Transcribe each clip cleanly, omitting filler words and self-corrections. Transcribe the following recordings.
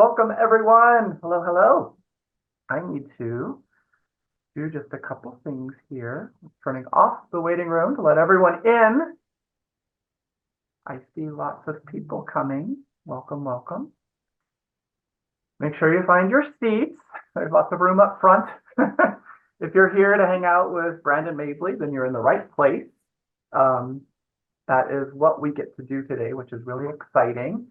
Welcome everyone. Hello, hello. I need to do just a couple things here. Turning off the waiting room to let everyone in. I see lots of people coming. Welcome, welcome. Make sure you find your seats. There's lots of room up front. If you're here to hang out with Brandon Mably, then you're in the right place. That is what we get to do today, which is really exciting.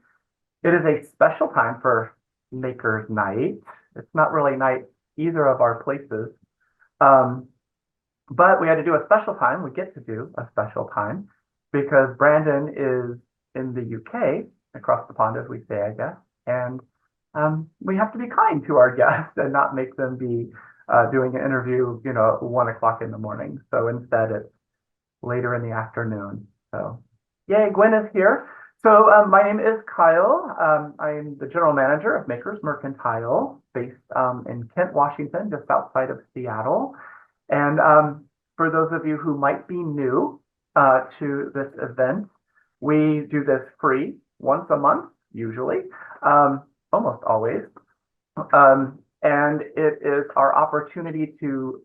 It is a special time for Makers Nite. It's not really night either of our places. But we had to do a special time. We get to do a special time because Brandon is in the UK, across the pond, as we say, I guess. And we have to be kind to our guests and not make them be doing an interview, at 1 o'clock in the morning. So instead, it's later in the afternoon. So, yay, Gwen is here. So my name is Kyle. I'm the general manager of Makers Mercantile, based in Kent, Washington, just outside of Seattle. And for those of you who might be new to this event, we do this free once a month, usually, almost always. And it is our opportunity to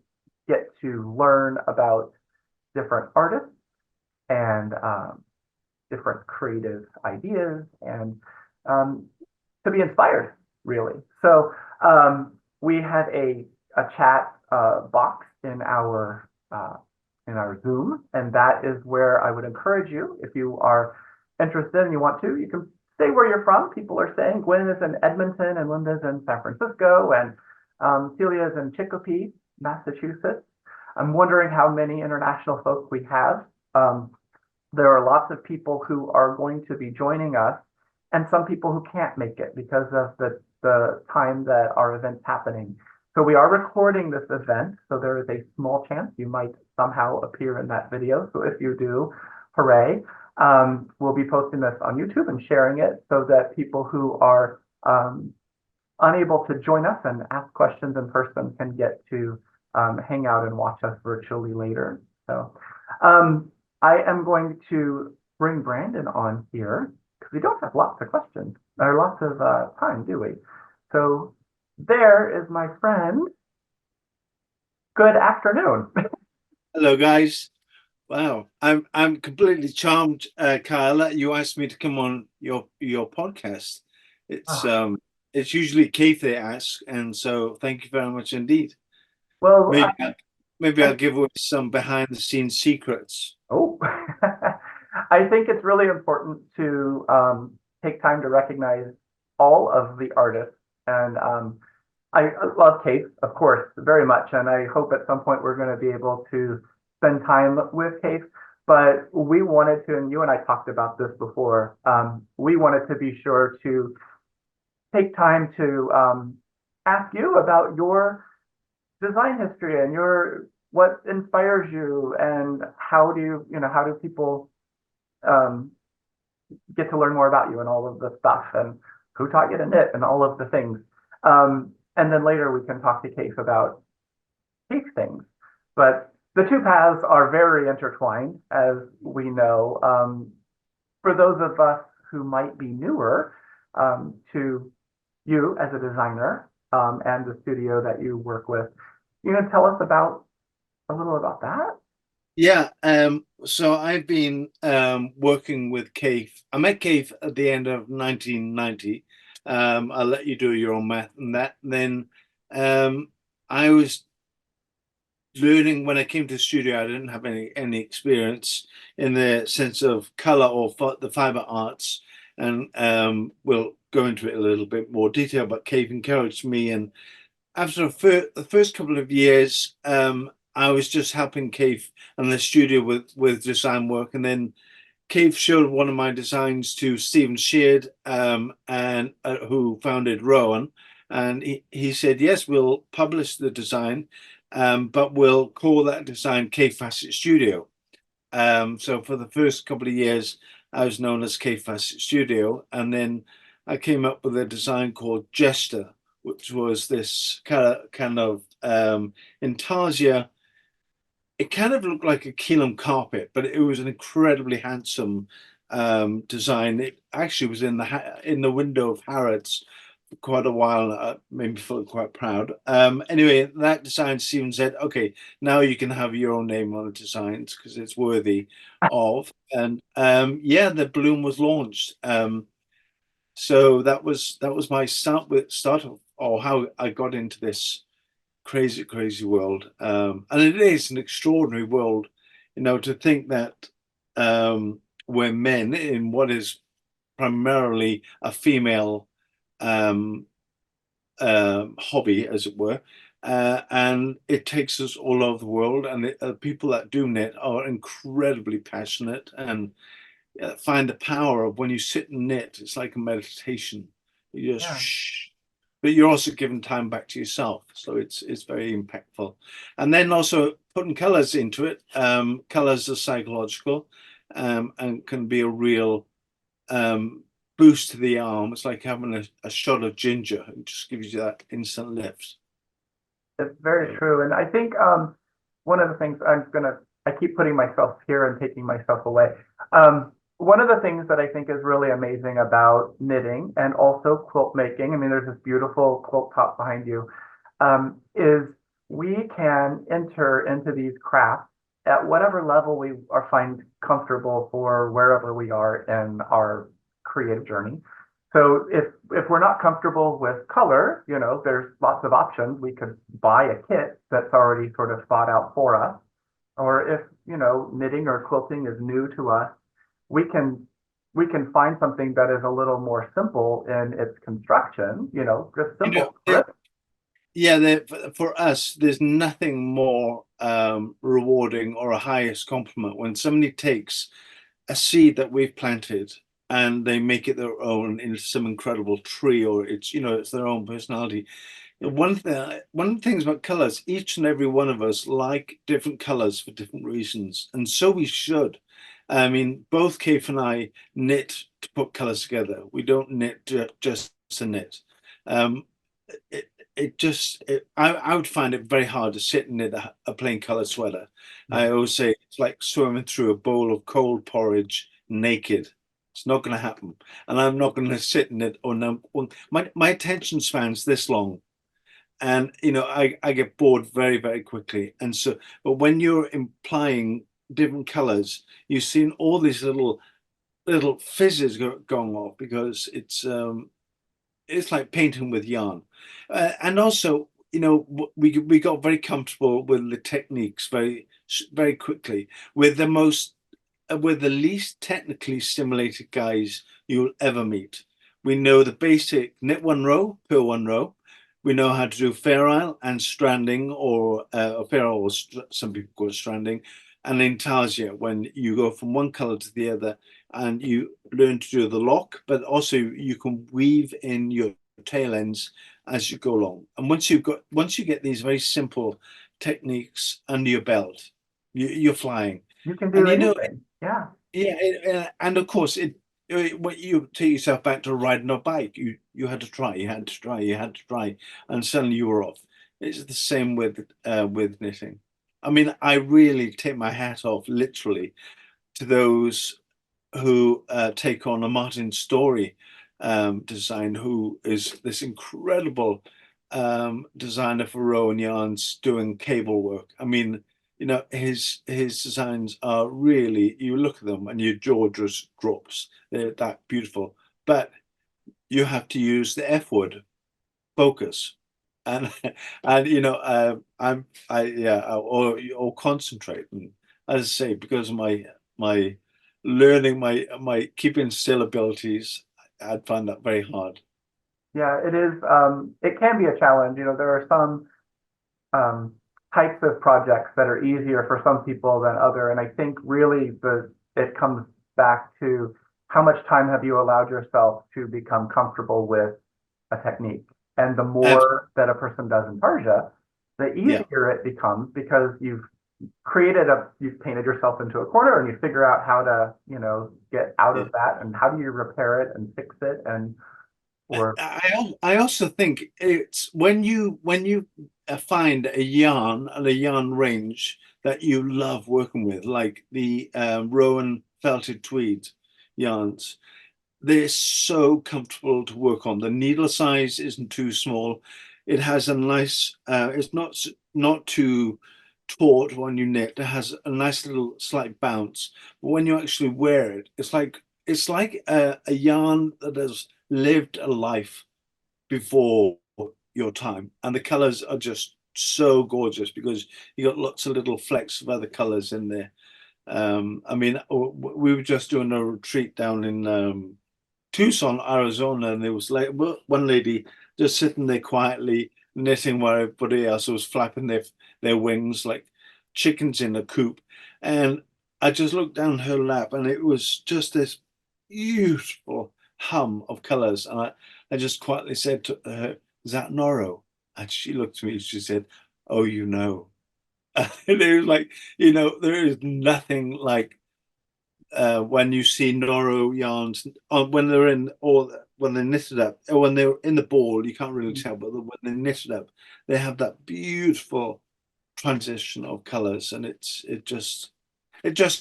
get to learn about different artists and different creative ideas and to be inspired, really. So we have a chat box in our Zoom, and that is where I would encourage you, if you are interested and you want to, you can say where you're from. People are saying Gwen is in Edmonton and Linda's in San Francisco and Celia's in Chicopee, Massachusetts. I'm wondering how many international folks we have. There are lots of people who are going to be joining us and some people who can't make it because of the time that our event's happening. So we are recording this event, so there is a small chance you might somehow appear in that video. So if you do, hooray. We'll be posting this on YouTube and sharing it so that people who are unable to join us and ask questions in person can get to hang out and watch us virtually later. So I am going to bring Brandon on here because we don't have lots of questions or lots of time, do we? So there is my friend. Good afternoon. Hello, guys. Wow, I'm completely charmed, Kyle, that you asked me to come on your podcast. It's usually Keith they ask, and so thank you very much indeed. Well, Maybe I'll give away some behind the scenes secrets. Oh, I think it's really important to take time to recognize all of the artists. And I love Kate, of course, very much. And I hope at some point we're going to be able to spend time with Kate. But we wanted to, and you and I talked about this before, we wanted to be sure to take time to ask you about your design history and what inspires you and how do people get to learn more about you and all of the stuff and who taught you to knit and all of the things. And then later we can talk to Kate about Kate things. But the two paths are very intertwined, as we know. For those of us who might be newer to you as a designer and the studio that you work with, you know, tell us a little about that. Yeah, so I've been working with Keith. I met Keith at the end of 1990. I'll let you do your own math and that. And then I was learning when I came to the studio. I didn't have any experience in the sense of color or the fiber arts, and we'll go into it a little bit more detail. But Keith encouraged me, and after the first couple of years, I was just helping Keith and the studio with design work, and then Keith showed one of my designs to Stephen Sheard, and who founded Rowan, and he said, yes, we'll publish the design, but we'll call that design Kaffe Fassett Studio. So for the first couple of years, I was known as Kaffe Fassett Studio, and then I came up with a design called Jester, which was this kind of intarsia. It kind of looked like a Killam carpet, but it was an incredibly handsome design. It actually was in the window of Harrods for quite a while. Made me feel quite proud. Anyway, that design, Stephen said, okay, now you can have your own name on the designs because it's worthy of. And yeah, the balloon was launched. So that was my start of, or how I got into this crazy, crazy world. And it is an extraordinary world, to think that we're men in what is primarily a female um, hobby, as it were. And it takes us all over the world, and people that do knit are incredibly passionate and find the power of when you sit and knit. It's like a meditation. You just Yeah. shh, but you're also giving time back to yourself, so it's very impactful. And then also putting colors into it. Colors are psychological, and can be a real um, boost to the arm. It's like having a shot of ginger. It just gives you that instant lift. It's very So, true. And I think one of the things I keep putting myself here and taking myself away. One of the things that I think is really amazing about knitting and also quilt making, I mean, there's this beautiful quilt top behind you, is we can enter into these crafts at whatever level we are find comfortable for wherever we are in our creative journey. So if we're not comfortable with color, there's lots of options. We could buy a kit that's already sort of thought out for us. Or if, knitting or quilting is new to us, we can we can find something that is a little more simple in its construction, just you know, simple script. yeah, for us, there's nothing more rewarding or a highest compliment when somebody takes a seed that we've planted and they make it their own into some incredible tree, or it's their own personality. One of the things about colors, each and every one of us like different colors for different reasons, and so we should. I mean, both Kaffe and I knit to put colors together. We don't knit just to knit. Um, it, I would find it very hard to sit and knit a plain colored sweater. Yeah. I always say it's like swimming through a bowl of cold porridge naked. It's not going to happen, and I'm not going to sit in it. Or no, my attention span's this long, and I get bored very, very quickly. And so, but when you're implying different colors, you've seen all these little fizzes going off because it's like painting with yarn. And also, we got very comfortable with the techniques very, very quickly with the least technically stimulated guys you'll ever meet. We know the basic knit one row, purl one row. We know how to do fair isle and stranding, or fair isle, or some people call it stranding, and intarsia, when you go from one color to the other and you learn to do the lock, but also you can weave in your tail ends as you go along. And once you get these very simple techniques under your belt, you're flying. You can And do anything. Yeah. yeah, and of course, when you take yourself back to riding a bike, you had to try, you had to try, you had to try, and suddenly you were off. It's the same with knitting. I mean, I really take my hat off, literally, to those who take on a Martin Story design, who is this incredible designer for Rowan yarns doing cable work. I mean, his designs are really, you look at them and your jaw just drops. They're that beautiful. But you have to use the F word, focus. And and or concentrate. And as I say, because of my learning, my keeping still abilities, I'd find that very hard. Yeah, it is. It can be a challenge. There are some um, types of projects that are easier for some people than other. And I think really it comes back to how much time have you allowed yourself to become comfortable with a technique. And the Absolutely. more that a person does in Persia, the Yeah. easier it becomes because you've painted yourself into a corner and you figure out how to, get out Yeah. of that and how do you repair it and fix it and or I also think it's when you find a yarn and a yarn range that you love working with, like the Rowan felted tweed yarns. they're so comfortable to work on. The needle size isn't too small. It has a nice, it's not too taut when you knit. It has a nice little slight bounce. But when you actually wear it, it's like a yarn that has lived a life before your time. And the colors are just so gorgeous because you got lots of little flecks of other colors in there. I mean, we were just doing a retreat down in Tucson, Arizona, and there was like one lady just sitting there quietly knitting while everybody else was flapping their wings like chickens in a coop. And I just looked down her lap, and it was just this beautiful hum of colors. And I just quietly said to her, "Is that Noro?" And she looked at me and she said, "Oh, you know." And it was like, there is nothing like when you see Noro yarns when they're in or when they're knitted up or when they're in the ball, you can't really tell, but when they're knitted up, they have that beautiful transition of colors, and it just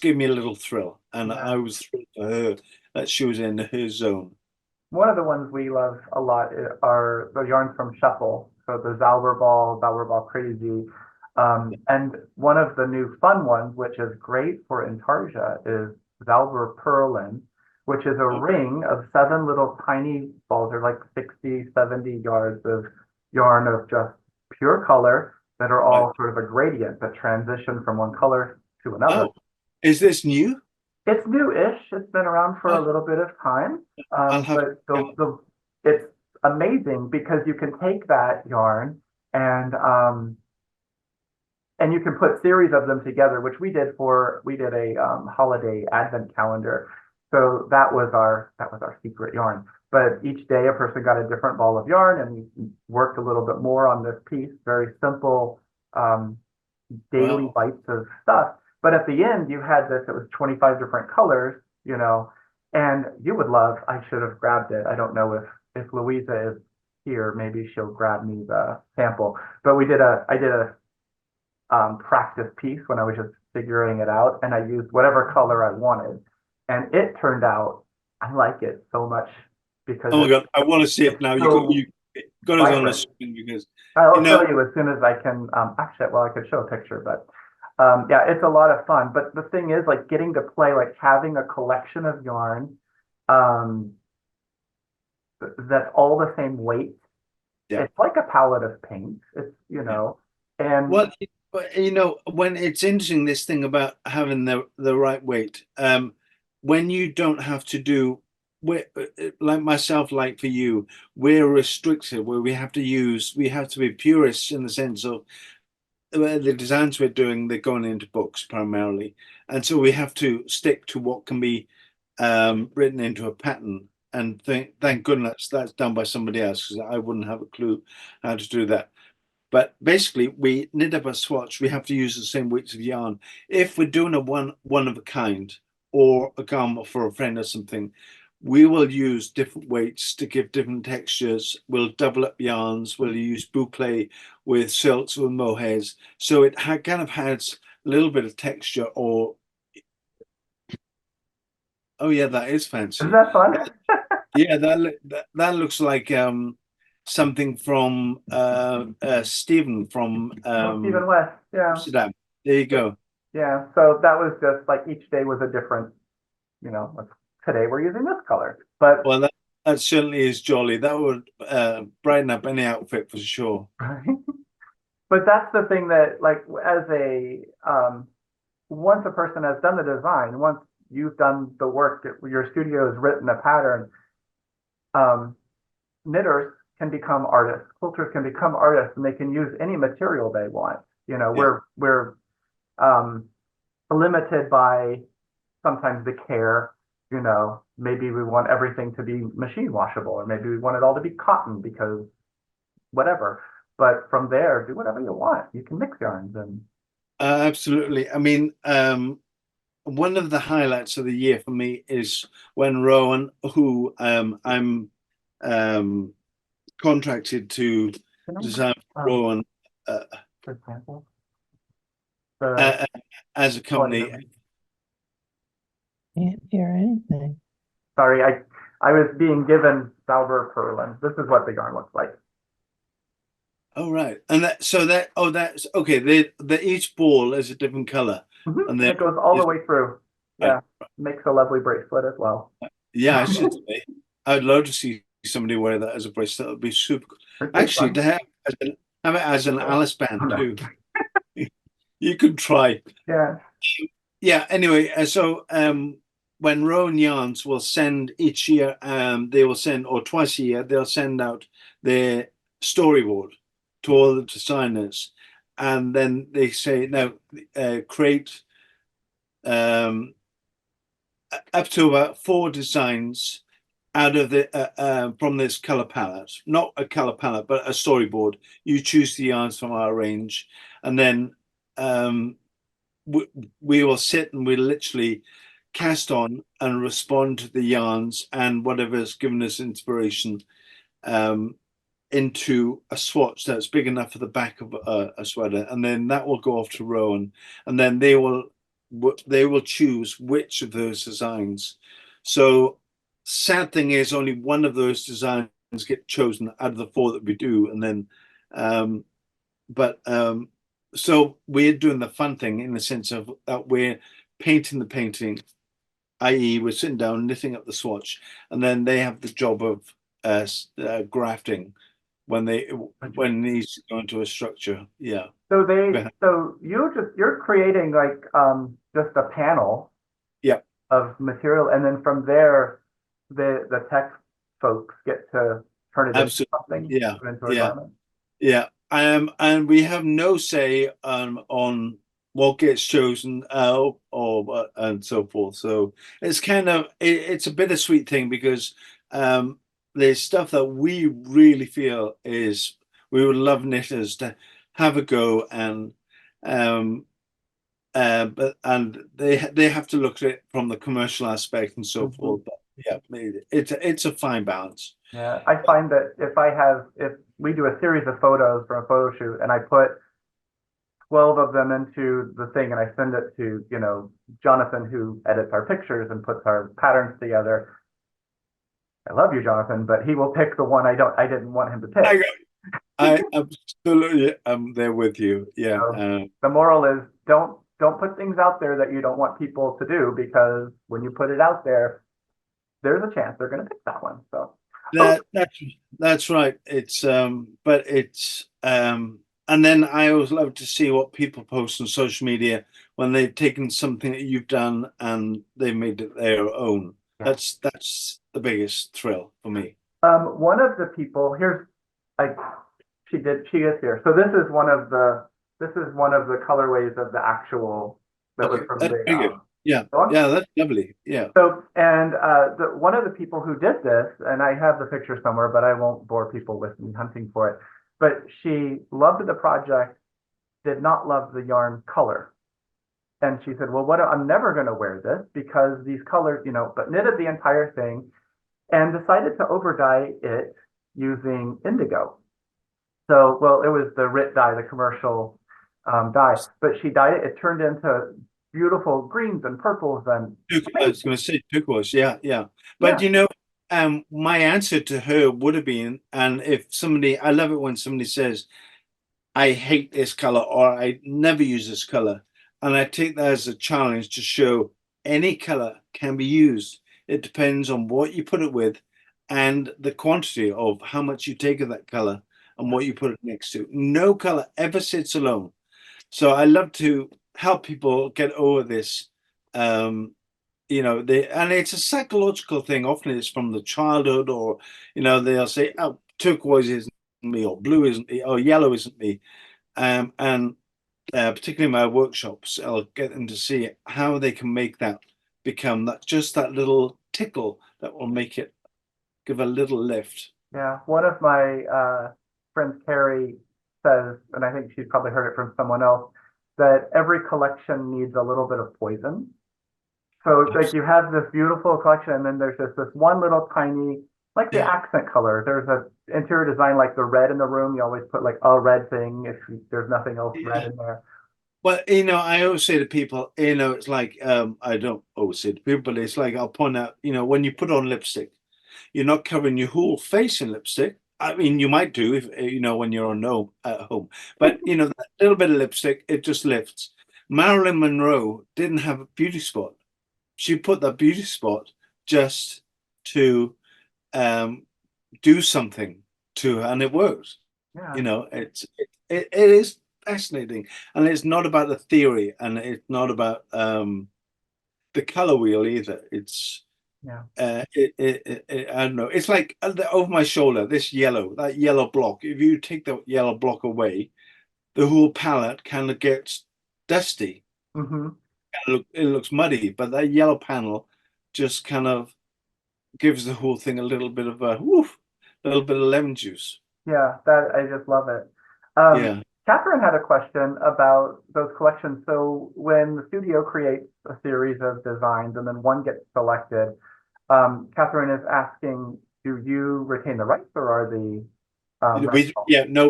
gave me a little thrill, and Yeah. I was thrilled for her that she was in her zone. One of the ones we love a lot are the yarns from Shuffle. So the Zauberball Crazy. And one of the new fun ones, which is great for Intarsia, is Zauberperlen, which is a ring of seven little tiny balls. They're like 60, 70 yards of yarn of just pure color that are Right. all sort of a gradient that transition from one color to another. Oh, is this new? It's new-ish. It's been around for Oh, a little bit of time, I'll have to but check out. it's amazing because you can take that yarn and you can put series of them together, which we did a holiday advent calendar. So that was our secret yarn. But each day a person got a different ball of yarn and we worked a little bit more on this piece. Very simple um, daily Wow. bites of stuff. But at the end, you had this, it was 25 different colors, and you would love, I should have grabbed it. I don't know if Louisa is here, maybe she'll grab me the sample. But I did a practice piece when I was just figuring it out, and I used whatever color I wanted. And it turned out, I like it so much because Oh my God, I want to see it it's now. You so got us on the vibrant. screen because you I'll know. show you as soon as I can. Actually, well, I could show a picture, but yeah, it's a lot of fun. But the thing is, like getting to play, like having a collection of yarn um, that's all the same weight. Yeah. It's like a palette of paint. Yeah. And Well, but when it's interesting, this thing about having the right weight, when you don't have to do, like myself, like for you, we're restricted where we have to be purists in the sense of the designs we're doing, they're going into books primarily, and so we have to stick to what can be written into a pattern. And thank goodness that's done by somebody else because I wouldn't have a clue how to do that. But basically, we knit up a swatch. We have to use the same weights of yarn. If we're doing a one of a kind or a garment for a friend or something, we will use different weights to give different textures. We'll double up yarns. We'll use boucle with silks with mohairs, so it kind of has a little bit of texture. Or oh yeah, that is is fancy. that fun? Yeah, that looks like something from Stephen from Oh, Stephen West. Yeah. Amsterdam. There you go. Yeah. So that was just like each day was a different, like today we're using this color. But Well, that certainly is jolly. That would brighten up any outfit for sure. but that's the thing that like as a once a person has done the design, once you've done the work, your studio has written a pattern, um, knitters can become artists, quilters can become artists, and they can use any material they want. Yeah. We're um, limited by sometimes the care. Maybe we want everything to be machine washable, or maybe we want it all to be cotton because whatever. But from there, do whatever you want. You can mix yarns and Absolutely. I mean, one of the highlights of the year for me is when Rowan, who I'm um, contracted to you know, design for um, Rowan uh, for example, the uh, as a oh, I hear company. me. Can't hear anything. Sorry, I was being given Sauberperlen. This is what the yarn looks like. Oh, right. And that's okay. The each ball is a different color. And then It goes all the is way through. right. Yeah, makes a lovely bracelet as well. Yeah, I should say. I'd love to see somebody wear that as a bracelet. That would be super cool. It's just Actually, fun. to have it as an Alice Oh, band no. too. You could try. Yeah. Yeah, anyway, when Rowan Yarns will send each year, they will send, or twice a year, they'll send out their storyboard to all the designers. And then they say, now, create um, up to about 4 designs out of the from this color palette, not a color palette, but a storyboard. You choose the yarns from our range, and then um, we will sit and we literally cast on and respond to the yarns and whatever's given us inspiration um, into a swatch that's big enough for the back of a sweater, and then that will go off to Rowan, and then they will choose which of those designs. So sad thing is only one of those designs get chosen out of the 4 that we do, and then um, but so we're doing the fun thing in the sense of that we're painting the painting, i.e. we're sitting down knitting up the swatch, and then they have the job of grafting when when it needs to go into a structure. Yeah. So you're creating like just a panel Yeah, of material, and then from there the tech folks get to turn it into absolutely. something, Yeah, into a yeah, garment. yeah. And we have no say on what gets chosen or and so forth. So it's kind of it's a bittersweet thing because there's stuff that we really feel is we would love knitters to have a go and um but and they have to look at it from the commercial aspect and so Mhm. forth. But yeah, it's a fine balance. Yeah, I find that if we do a series of photos from a photo shoot and I put 12 of them into the thing and I send it to, Jonathan who edits our pictures and puts our patterns together. I love you, Jonathan, but he will pick the one I didn't want him to pick. I absolutely am there with you. Yeah. So the moral is don't put things out there that you don't want people to do, because when you put it out there, there's a chance they're going to pick that one. So, oh, that's right. It's but it's and then I always love to see what people post on social media when they've taken something that you've done and they've made it their own. yeah. That's the biggest thrill for me. One of the people here's I she is here. So this is one of the colorways of the actual that was Okay, from that's the very good. Yeah, dog. yeah, that's lovely. Yeah. So, and one of the people who did this, and I have the picture somewhere, but I won't bore people with me hunting for it. But she loved the project, did not love the yarn color. And she said, well, I'm never going to wear this because these colors, but knitted the entire thing and decided to over dye it using indigo. So, well, it was the RIT dye, the commercial dye, but she dyed it. It turned into beautiful greens and purples and I was going to say turquoise. Yeah, yeah. But yeah, my answer to her would have been, and if somebody, I love it when somebody says, I hate this color or I never use this color. And I take that as a challenge to show any color can be used. It depends on what you put it with and the quantity of how much you take of that color and what you put it next to. No color ever sits alone. So I love to help people get over this. And it's a psychological thing. Often it's from the childhood, or they'll say, "Oh, turquoise isn't me," or "blue isn't me," or "yellow isn't me." And particularly in my workshops, I'll get them to see how they can make that become that little tickle that will make it give a little lift. yeah. One of my friends, Carrie, says, and I think she's probably heard it from someone else, that every collection needs a little bit of poison. So it's like you have this beautiful collection, and then there's just this one little tiny, like the Yeah. accent color. There's a interior design like the red in the room. You always put like a red thing if there's nothing else red Yeah. in there. Well, I always say to people, it's like I don't always say to people, but it's like I'll point out, when you put on lipstick, You're not covering your whole face in lipstick. I mean, you might do if when you're on no at home, but that little bit of lipstick, it just lifts. Marilyn Monroe didn't have a beauty spot. She put that beauty spot just to um, do something to her, and it works. Yeah. It is fascinating, and it's not about the theory, and it's not about the color wheel either. It's Yeah. I don't know. It's like over my shoulder, that yellow block. If you take the yellow block away, the whole palette kind of gets dusty. Hmm. It looks muddy, but that yellow panel just kind of gives the whole thing a little bit of a woof, a little bit of lemon juice. Yeah, that I just love it. Um, Yeah. Catherine had a question about those collections. So when the studio creates a series of designs and then one gets selected, Catherine is asking, do you retain the rights or are the rights?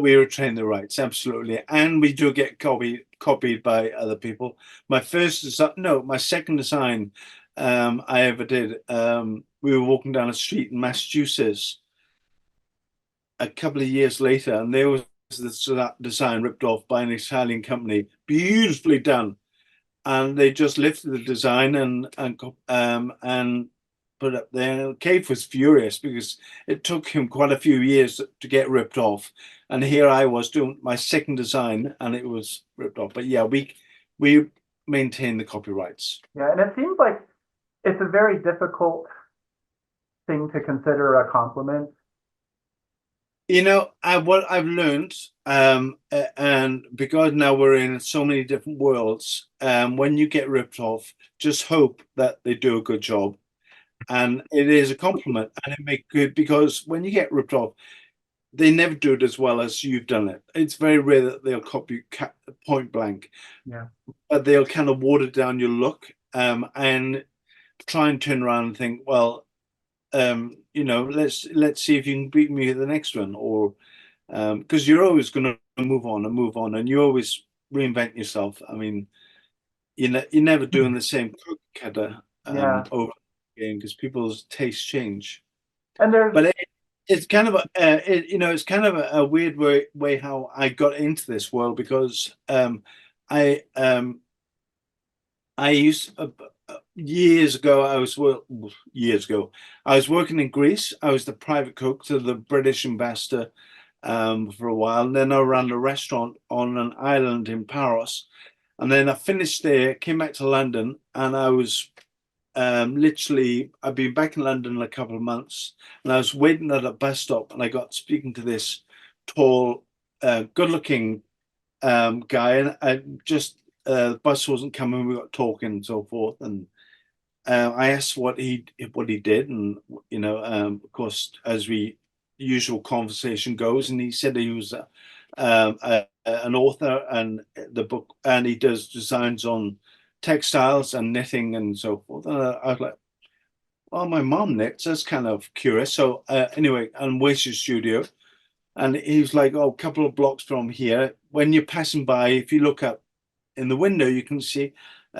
We retain the rights, absolutely. And we do get copied by other people. My second design I ever did, we were walking down a street in Massachusetts a couple of years later, and there was that design ripped off by an Italian company, beautifully done. And they just lifted the design and put it up there. Cave was furious because it took him quite a few years to get ripped off, and here I was doing my second design, and it was ripped off. But yeah, we maintain the copyrights. Yeah, and it seems like it's a very difficult thing to consider a compliment. What I've learned, and because now we're in so many different worlds, when you get ripped off, just hope that they do a good job, and it is a compliment, and it makes good because when you get ripped off, they never do it as well as you've done it. It's very rare that they'll copy point blank, Yeah. but they'll kind of water down your look, and try and turn around and think, well, let's see if you can beat me at the next one, or because you're always going to move on and move on, and you always reinvent yourself. I mean, you're never doing the same cookie cutter Yeah. over again because people's tastes change. And there's But it's kind of it's kind of a weird way how I got into this world because I I used years ago. Years ago, I was working in Greece. I was the private cook to the British ambassador for a while, and then I ran a restaurant on an island in Paros, and then I finished there, came back to London, and I was literally I've been back in London in a couple of months, and I was waiting at a bus stop, and I got speaking to this tall, good-looking guy, and I just the bus wasn't coming. We got talking and so forth, and I asked what he did, and of course, as we usual conversation goes, and he said he was an author, and the book, and he does designs on textiles and knitting and so forth. And I was like, well, my mom knits. That's kind of curious. So anyway, and where's your studio? And he was like, oh, a couple of blocks from here. When you're passing by, if you look up in the window, you can see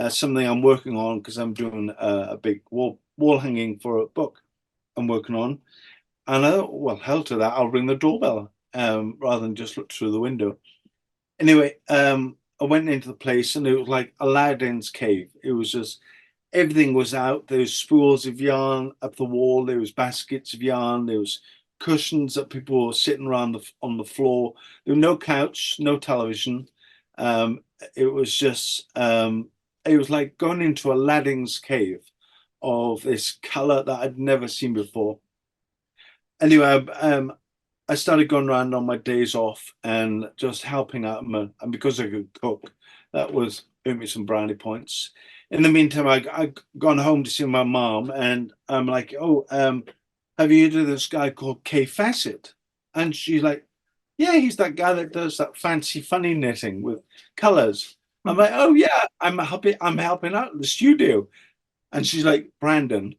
something I'm working on because I'm doing a big wall hanging for a book I'm working on. And I thought, well, hell to that, I'll ring the doorbell rather than just look through the window. Anyway, I went into the place and it was like Aladdin's cave. It was just everything was out. There was spools of yarn up the wall. There was baskets of yarn. There was cushions that people were sitting around on the floor. There was no couch, no television. Um, it was just it was like going into Aladdin's cave of this color that I'd never seen before. Anyway, I started going around on my days off and just helping out. And because I could cook, that was earned me some brownie points. In the meantime, I gone home to see my mom, and I'm like, "Oh, have you heard of this guy called Kaffe Fassett?" And she's like, "Yeah, he's that guy that does that fancy, funny knitting with colors." I'm like, "Oh yeah, I'm helping out at the studio." And she's like, "Brandon,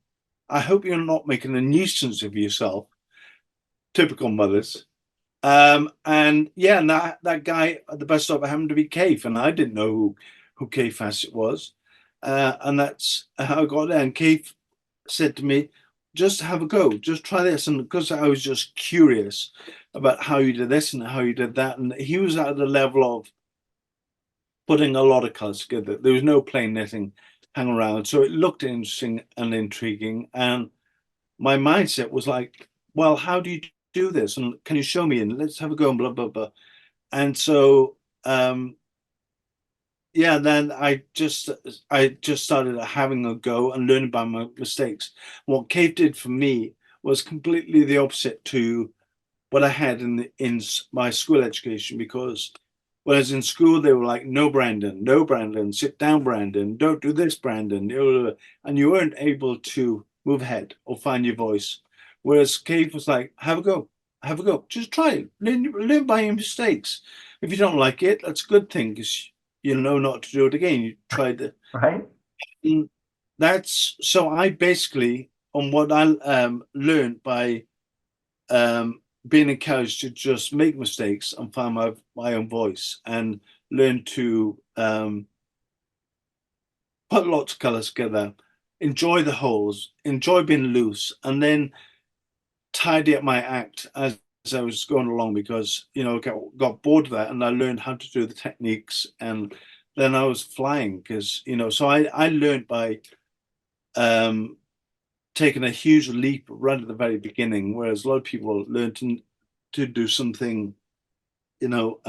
I hope you're not making a nuisance of yourself." Typical mothers. And yeah, and that guy at the bus stop happened to be Cave, and I didn't know who Cave Fassett was. And that's how I got there. And Cave said to me, just have a go, just try this. And because I was just curious about how you did this and how you did that, and he was at the level of putting a lot of colors together. There was no plain knitting hang around, so it looked interesting and intriguing. And my mindset was like, well, how do you do this? And can you show me? And let's have a go and blah blah blah. And so yeah, then I just started having a go and learning by my mistakes. What Cave did for me was completely the opposite to what I had in my school education, because when I was in school, they were like, no, Brandon, no, Brandon, sit down, Brandon, don't do this, Brandon. And you weren't able to move ahead or find your voice. Whereas Cave was like, have a go, just try it, learn by your mistakes. If you don't like it, that's a good thing, because you know not to do it again. You tried it. Right? And that's so I basically, on what I learned by being encouraged to just make mistakes and find my own voice and learn to put lots of colors together, enjoy the holes, enjoy being loose, and then tidy up my act as I was going along, because got bored of that, and I learned how to do the techniques, and then I was flying, because so I learned by um taking a huge leap right at the very beginning, whereas a lot of people learn to do something, you know,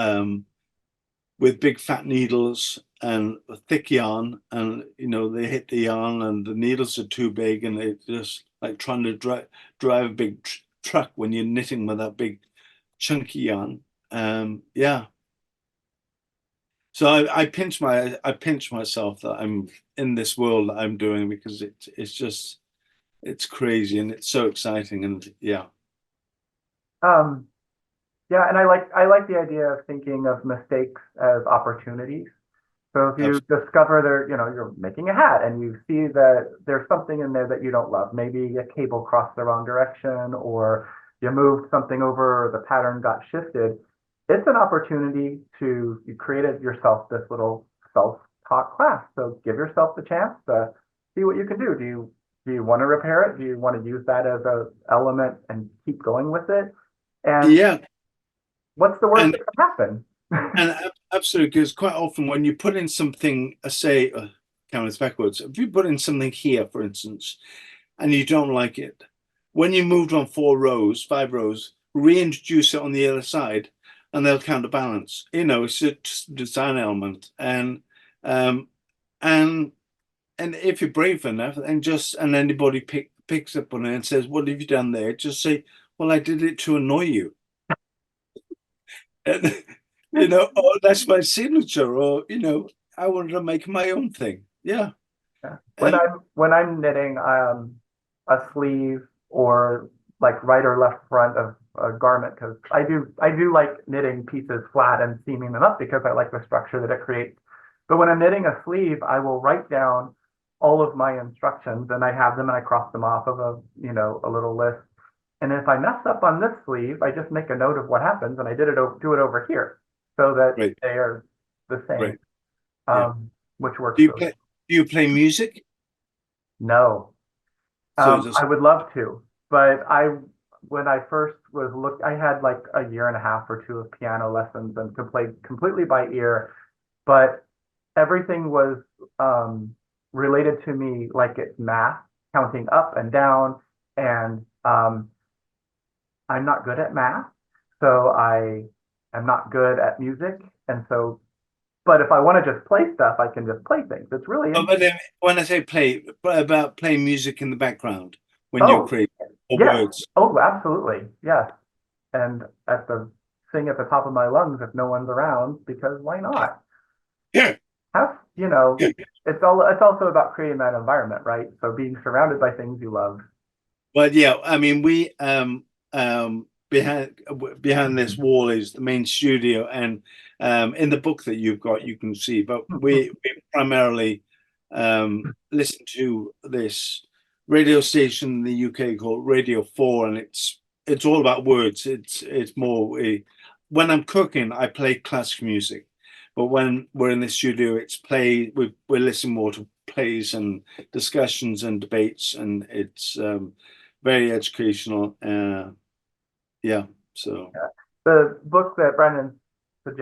with big fat needles and a thick yarn, and they hit the yarn and the needles are too big, and it's just like trying to drive a big truck when you're knitting with that big chunky yarn. Yeah. So I pinch myself that I'm in this world that I'm doing, because it's crazy and it's so exciting, and yeah. Um, yeah, and I like the idea of thinking of mistakes as opportunities. So if you discover you're making a hat and you see that there's something in there that you don't love, maybe a cable crossed the wrong direction, or you moved something over, or the pattern got shifted, it's an opportunity you created yourself this little self-taught class. So give yourself the chance to see what you can do. Do you want to repair it? Do you want to use that as a element and keep going with it? And Yeah, what's the worst and that can happen? absolutely, because quite often when you put in something, say, count this backwards. If you put in something here, for instance, and you don't like it, when you moved on 4 rows, 5 rows, reintroduce it on the other side, and they'll counterbalance. It's just a design element, um, and and if you're brave enough, and anybody picks up on it and says, "What have you done there?" Just say, "Well, I did it to annoy you." And, oh, that's my signature, or I wanted to make my own thing. Yeah. Yeah. When Um, I'm knitting a sleeve, or like right or left front of a garment, because I do like knitting pieces flat and seaming them up because I like the structure that it creates. But when I'm knitting a sleeve, I will write down all of my instructions, and I have them and I cross them off of a little list. And if I mess up on this sleeve, I just make a note of what happens, and I do it over here, so that right, they are the same, right. Yeah. which works Do you really play well. do you play music? No. So just I would love to, but when I first I had like a year and a half or two of piano lessons and could play completely by ear, but everything was related to me like it's math, counting up and down, and I'm not good at math, so I am not good at music, and so, but if I want to just play stuff, I can just play things. It's really but then when I say play, about playing music in the background when you oh create, or yes, words. oh absolutely, yes. And sing at the top of my lungs if no one's around, because why not? Yeah. Have, it's also about creating that environment, right? So being surrounded by things you love. Well, yeah, I mean, we behind this wall is the main studio, and in the book that you've got, you can see. But we primarily listen to this radio station in the UK called Radio 4, and it's all about words. It's more when I'm cooking, I play classic music, but when we're in the studio, it's play. We're listening more to plays and discussions and debates, and it's very educational. Yeah, so. Yeah. The book that Brandon is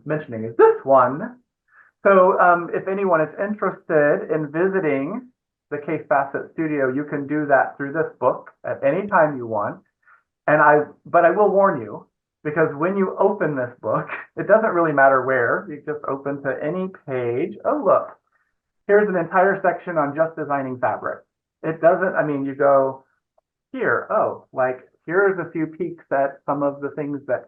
mentioning is this one. So if anyone is interested in visiting the Kaffe Fassett Studio, you can do that through this book at any time you want. But I will warn you, because when you open this book, it doesn't really matter where. You just open to any page. Oh, look, here's an entire section on just designing fabric. It doesn't, I mean, you go here, oh, like here's a few peeks at some of the things that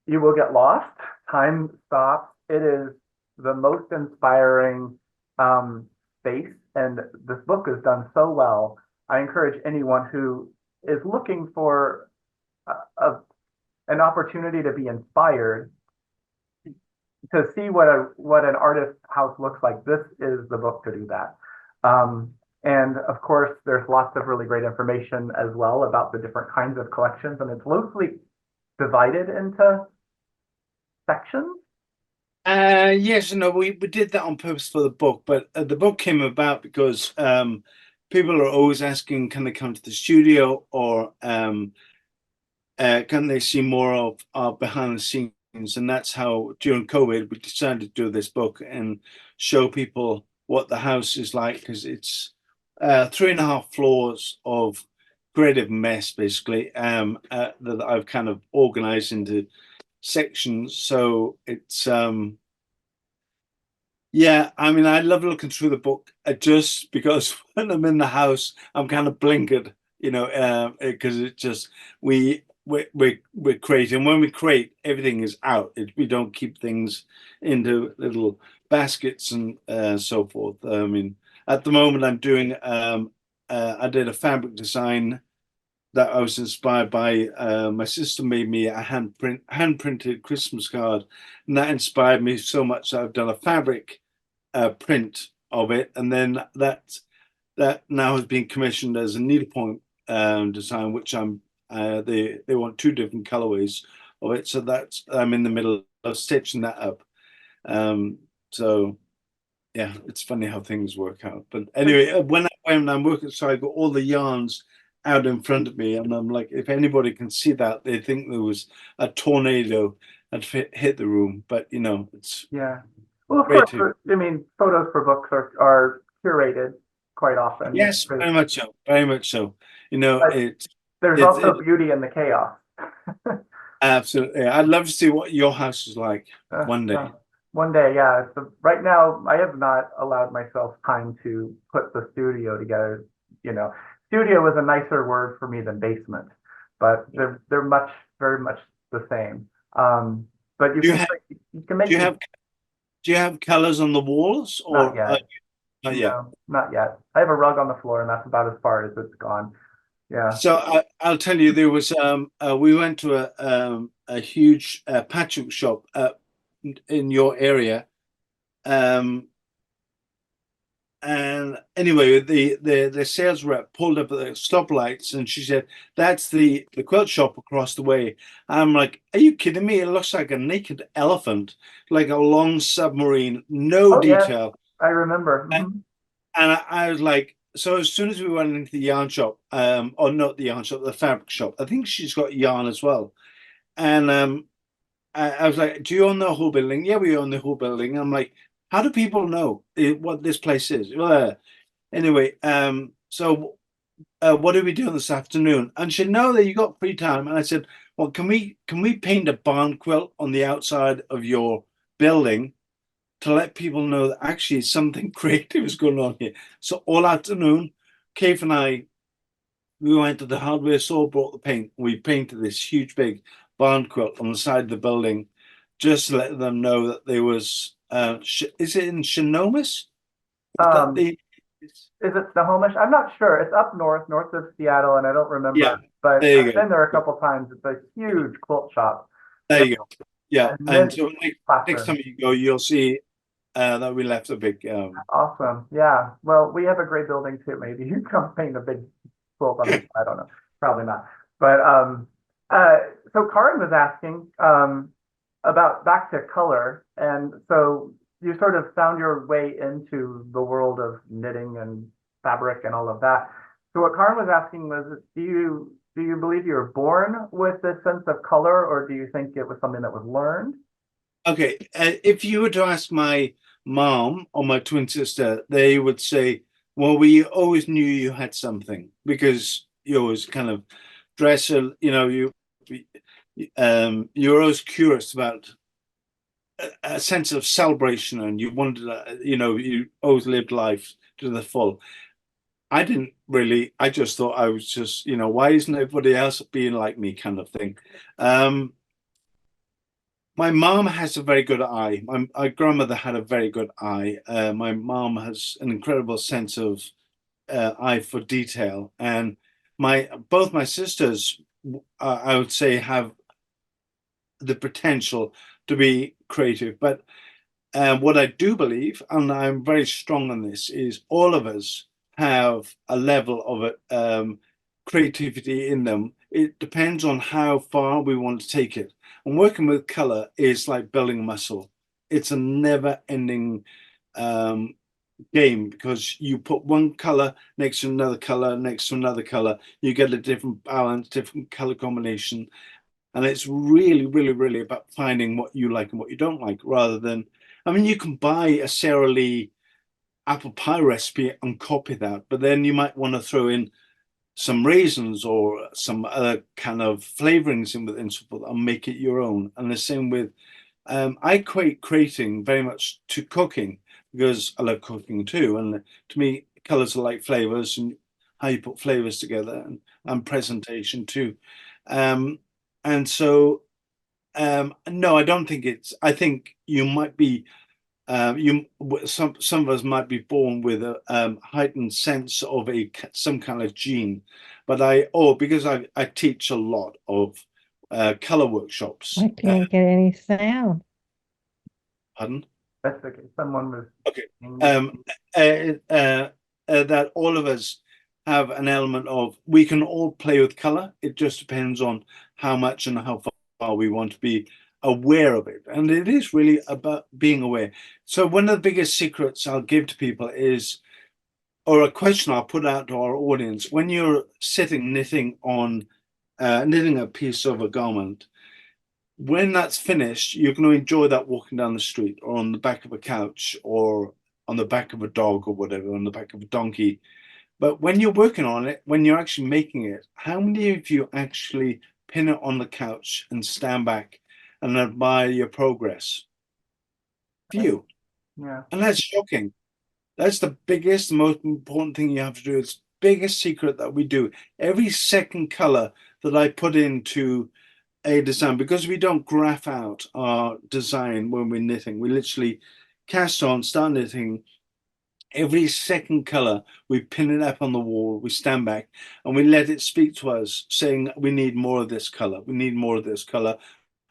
you will get lost. Time stops. It is the most inspiring space, and this book is done so well. I encourage anyone who is looking for an opportunity to be inspired to see what an artist house looks like. This is the book to do that. And of course, there's lots of really great information as well about the different kinds of collections, and it's loosely divided into sections. Yes, no, we did that on purpose for the book, but the book came about because people are always asking, can they come to the studio, or can they see more of our behind the scenes? And that's how during COVID we decided to do this book and show people what the house is like, because it's 3.5 floors of creative mess, basically, that I've kind of organized into sections. So it's yeah, I mean, I love looking through the book just because when I'm in the house, I'm kind of blinkered, because it just we create, and when we create, everything is out. We don't keep things into little baskets and so forth. I mean, at the moment, I'm doing I did a fabric design that I was inspired by. My sister made me a hand printed Christmas card, and that inspired me so much that I've done a fabric print of it, and then that now has been commissioned as a needlepoint design, which they want 2 different colorways of it, so that's I'm in the middle of stitching that up. So yeah, it's funny how things work out. But anyway, when I'm working, so I got all the yarns out in front of me, and I'm like, if anybody can see that, they think there was a tornado had hit the room. But it's Yeah. Well, of great to. course, I mean, photos for books are curated quite often. Yes, very much so. Very much so. But It's there's it's also it, beauty in the chaos. absolutely. I'd love to see what your house is like one day. Yeah. One day, yeah. So right now, I have not allowed myself time to put the studio together. You know, studio is a nicer word for me than basement, but they're very much the same. But Do you have you can do make you me have do you have colors on the walls, not or yet. not yet? No, not yet. I have a rug on the floor, and that's about as far as it's gone. Yeah. So I'll tell you, there was we went to a huge patchwork shop in your area, um, and anyway, the sales rep pulled up at the stoplights, and she said, "That's the quilt shop across the way." I'm like, "Are you kidding me? It looks like a naked elephant, like a long submarine, no Oh yes, detail." I remember. Mhm. And I was like, so as soon as we went into the yarn shop, or not the yarn shop, the fabric shop, I think she's got yarn as well. And I was like, do you own the whole building? Yeah, we own the whole building. I'm like, how do people know what this place is? Anyway, so what are we doing this afternoon? And she said, no, that you got free time. And I said, well, can we paint a barn quilt on the outside of your building to let people know that actually something creative is going on here? So all afternoon, Kate and I, we went to the hardware store, brought the paint. We painted this huge big barn quilt on the side of the building, just to let them know that there was. Is it in Shinomis? Is that Um, the? is it Snohomish? I'm not sure. It's up north of Seattle, and I don't Yeah, remember. But there you I've go. been there a couple times. It's a huge quilt shop. There Yeah, you go. Yeah, and immense so next time classroom. you go, you'll see that we left a big. Awesome. Yeah. Well, we have a great building too. Maybe you come paint a big quilt on the. I don't know. Probably not. But uh, so Karin was asking about back to color, and so you sort of found your way into the world of knitting and fabric and all of that. So what Karen was asking was, do you believe you were born with this sense of color, or do you think it was something that was learned? Okay, if you were to ask my mom or my twin sister, they would say, "Well, we always knew you had something because you always kind of dress, you're always curious about a sense of celebration, and you wanted, you always lived life to the full." I didn't really. I just thought I was just, why isn't everybody else being like me, kind of thing. Um, My mom has a very good eye. My grandmother had a very good eye. My mom has an incredible sense of eye for detail, and my both my sisters, I would say, have the potential to be creative. But what I do believe, and I'm very strong on this, is all of us have a level of creativity in them. It depends on how far we want to take it. And working with color is like building muscle. It's a never-ending um, game because you put one color next to another color next to another color, you get a different balance, different color combination, and it's really, really, really about finding what you like and what you don't like, rather than, I mean, you can buy a Sara Lee apple pie recipe and copy that, but then you might want to throw in some raisins or some other kind of flavorings in with support and make it your own. And the same with, I equate creating very much to cooking because I love cooking too. And to me, colors are like flavors and how you put flavors together and presentation too. Um, and so no, I don't think it's. I think you might be. Some of us might be born with a heightened sense of some kind of gene, but because I teach a lot of color workshops. I can't get any sound. Pardon? That's okay. Someone was Okay. saying, Um, that all of us have an element of we can all play with color. It just depends on how much and how far we want to be aware of it. And it is really about being aware. So one of the biggest secrets I'll give to people is, or a question I'll put out to our audience, when you're sitting knitting a piece of a garment, when that's finished, you're going to enjoy that walking down the street or on the back of a couch or on the back of a dog or whatever, on the back of a donkey. But when you're working on it, when you're actually making it, how many of you actually pin it on the couch and stand back and admire your progress? Few. yeah, And that's shocking. That's the biggest, most important thing you have to do. It's the biggest secret that we do. Every second color that I put into a design, because we don't graph out our design when we're knitting, we literally cast on, start knitting. Every second color, we pin it up on the wall, we stand back, and we let it speak to us, saying, we need more of this color, we need more of this color,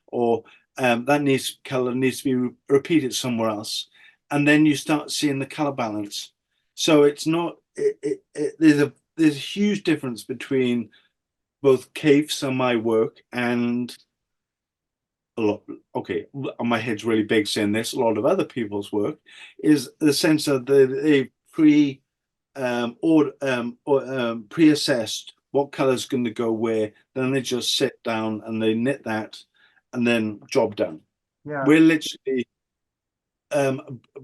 or that color needs to be repeated somewhere else. And then you start seeing the color balance. So it's not, there's a huge difference between both Kaffe's and my work and a lot, okay, my head's really big saying this, a lot of other people's work is the sense that they pre-assessed what color's going to go where, then they just sit down and they knit that and then job done. yeah, We're literally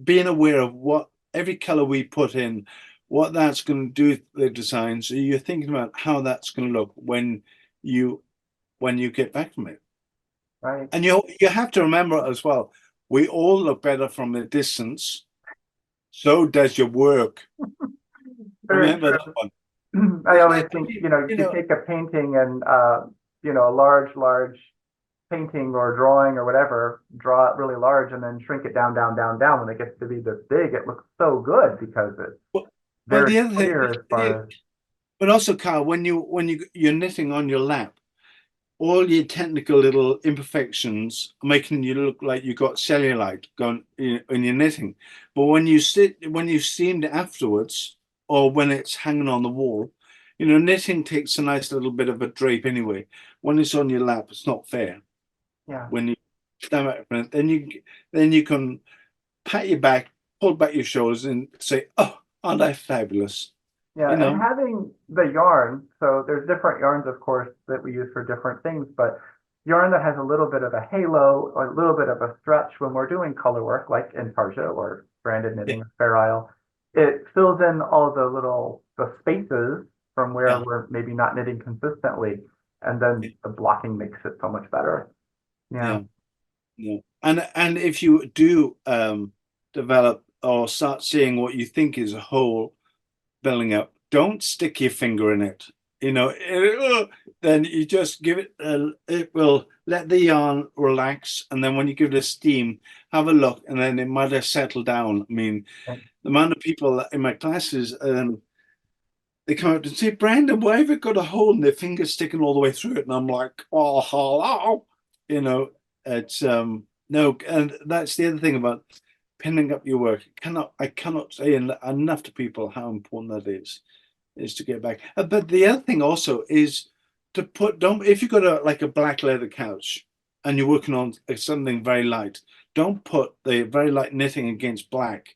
being aware of what every color we put in, what that's going to do with the design. So you're thinking about how that's going to look you when you get back from it. right. And you have to remember as well, we all look better from a distance. So does your work. Very Remember that true. one. I It's always like, think, you know, you you know, take a painting and, a large painting or drawing or whatever, draw it really large and then shrink it down, down, down, down. When it gets to be this big, it looks so good because it's well, well, very the other thing, clear as far as, but also, Carl, you're knitting on your lap, all your technical little imperfections are making you look like you got cellulite going in your knitting. But when you steamed it afterwards, or when it's hanging on the wall, knitting takes a nice little bit of a drape anyway. When it's on your lap, it's not fair. yeah, When you stand back from it, then you can pat your back, pull back your shoulders, and say, "Oh, aren't I fabulous?" Yeah, you and know. having the yarn, so there's different yarns, of course, that we use for different things, but yarn that has a little bit of a halo or a little bit of a stretch when we're doing color work, like in Tarja or branded Yeah, knitting or Fair Isle, it fills in all the spaces from where yeah, we're maybe not knitting consistently, and then the blocking makes it so much better. Yeah. yeah, yeah. And if you do develop or start seeing what you think is a hole building up, don't stick your finger in it. You know, then you just give it. It will let the yarn relax, and then when you give it a steam, have a look, and then it might have settled down. I mean, the amount of people in my classes, they come up and say, "Brandon, why have you got a hole and their fingers sticking all the way through it?" And I'm like, "Oh, hello," you know. It's no, and that's the other thing about pinning up your work. I cannot say enough to people how important that is to get back. But the other thing also is to put don't if you've got a black leather couch and you're working on something very light, don't put the very light knitting against black.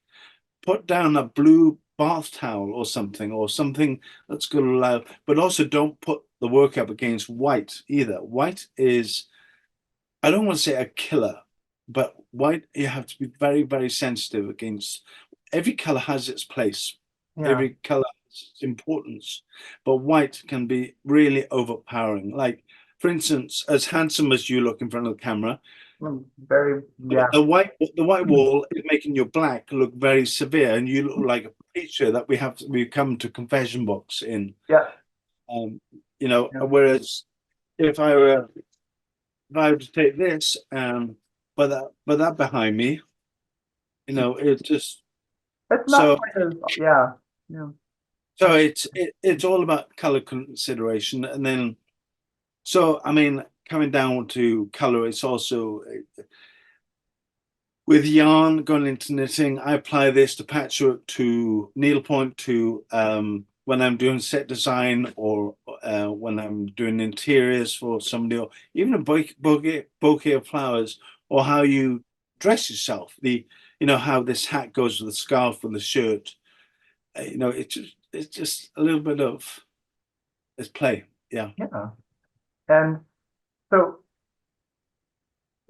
Put down a blue bath towel or something that's going to allow, but also don't put the work up against white either. White is, I don't want to say a killer, but white, you have to be very, very sensitive against. Every color has its place, Yeah. every color has its importance, but white can be really overpowering. Like, for instance, as handsome as you look in front of the camera, Very, yeah. the white wall is making your black look very severe, and you look like a preacher that we've come to confession box in. Yeah. Um, you know, Yeah. whereas if I were to take this but that behind me, you know, it just It's not so quite as, yeah. Yeah. it's all about color consideration, and then so I mean, coming down to color, it's also with yarn going into knitting. I apply this to patchwork, to needlepoint, to when I'm doing set design, or when I'm doing interiors for somebody, or even a bouquet of flowers, or how you dress yourself. You know how this hat goes with the scarf with the shirt. You know, it's just a little bit of it's play. Yeah. Yeah. And so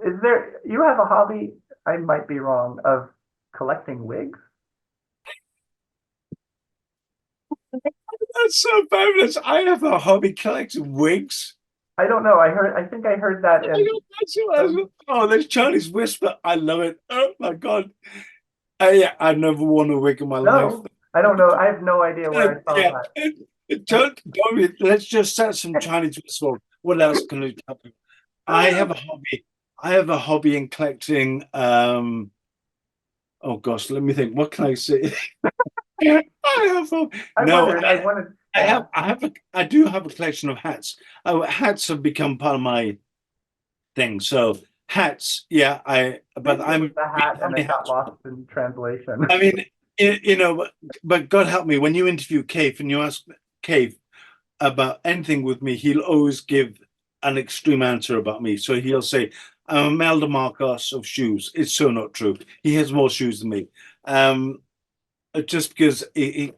you have a hobby, I might be wrong, of collecting wigs? That's so fabulous. I have a hobby collecting wigs. I don't know. I think I heard that in, Oh, there's Chinese whisper. I love it. Oh my god. Yeah, I've never worn a wig in my life. no, I don't know. I have no idea where I saw Yeah. that. Let's just set some Chinese whistle. What else can we tell you? I have a hobby. I have a hobby in collecting. Oh gosh, let me think. What can I say? I have a, I no. wondered, I wanted, I yeah. have. I do have a collection of hats. Oh, hats have become part of my thing. So hats, yeah. But Maybe it was I'm the hat how and many it got hats? lost in translation. I mean, you know, but God help me, when you interview Cave and you ask Cave about anything with me, he'll always give an extreme answer about me. So he'll say, I'm a Melda Marcos of shoes. It's so not true. He has more shoes than me. Just because you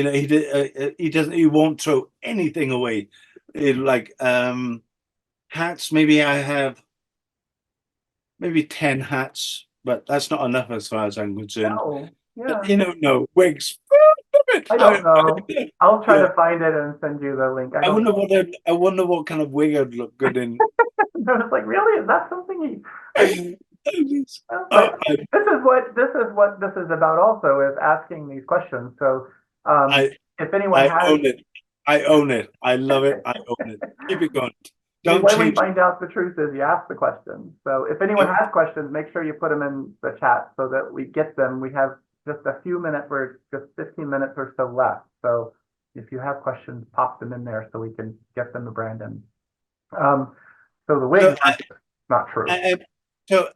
know, he doesn't, he won't throw anything away. Like hats, maybe I have maybe 10 hats, but that's not enough as far as I'm concerned. No, But yeah. you know, no wigs. I don't know. I'll try Yeah, to find it and send you the link. I don't know. I wonder what kind of wig I'd look good in. I was like, really? Is that something he, like, Oh, but this is what this is about also, is asking these questions. So I if anyone I has own it. I own it. I love it. I own it. Keep it going. the Don't way we change it. find out the truth is you ask the questions. So if anyone Don't- has questions, make sure you put them in the chat so that we get them. We have just a few minutes, we're just 15 minutes or so left. So if you have questions, pop them in there so we can get them to Brandon. So the So wigs are not true.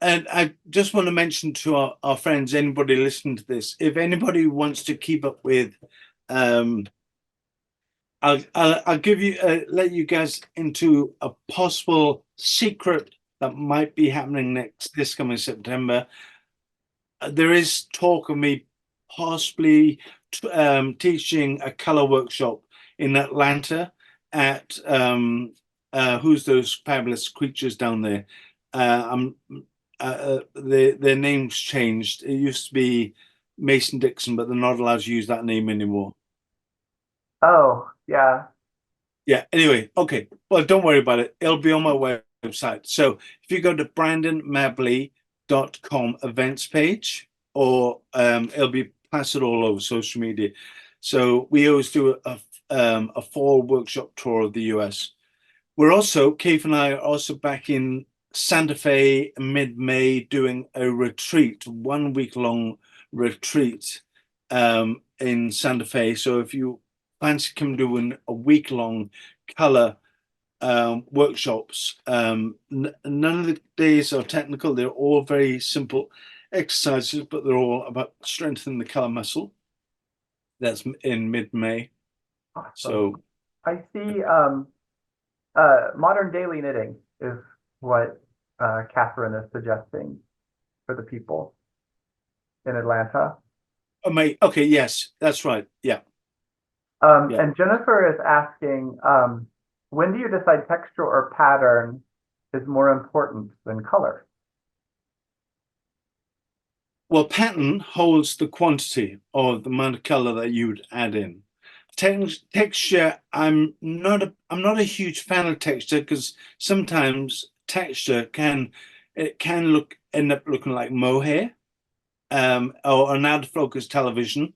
and I just want to mention to our friends, anybody listening to this, if anybody wants to keep up with, um, I'll give you let you guys into a possible secret that might be happening this coming September. There is talk of me possibly teaching a color workshop in Atlanta at who's those fabulous creatures down there? Their names changed. It used to be Mason Dixon, but they're not allowed to use that name anymore. Oh, yeah. Yeah, anyway, okay. Well, don't worry about it. It'll be on my website. So if you go to brandonmably.com events page, or it'll be plastered all over social media. So we always do a fall workshop tour of the US. We're also, Keith and I are also back in Santa Fe mid-May doing a retreat, 1 week long retreat in Santa Fe. So if you fancy come doing a week long color workshops, none of the days are technical. They're all very simple exercises, but they're all about strengthening the color muscle. That's in mid-May. Awesome. So I see modern daily knitting is what Catherine is suggesting for the people in Atlanta. okay, yes, that's right. Yeah. Yeah. And Jennifer is asking, when do you decide texture or pattern is more important than color? Well, pattern holds the quantity or the amount of color that you would add in. Texture, I'm not a huge fan of texture because sometimes texture can end up looking like mohair or an out of focus television.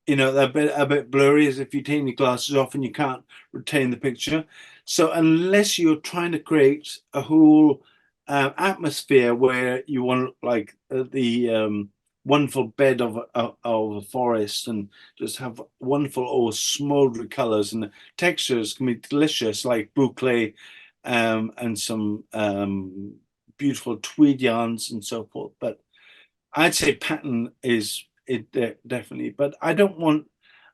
You know, they're a bit blurry, as if you take your glasses off and you can't retain the picture. So unless you're trying to create a whole atmosphere where you want like the wonderful bed of a forest and just have wonderful or smoldery colors, and the textures can be delicious, like boucle and some beautiful tweed yarns and so forth. But I'd say pattern is it definitely, but I don't want.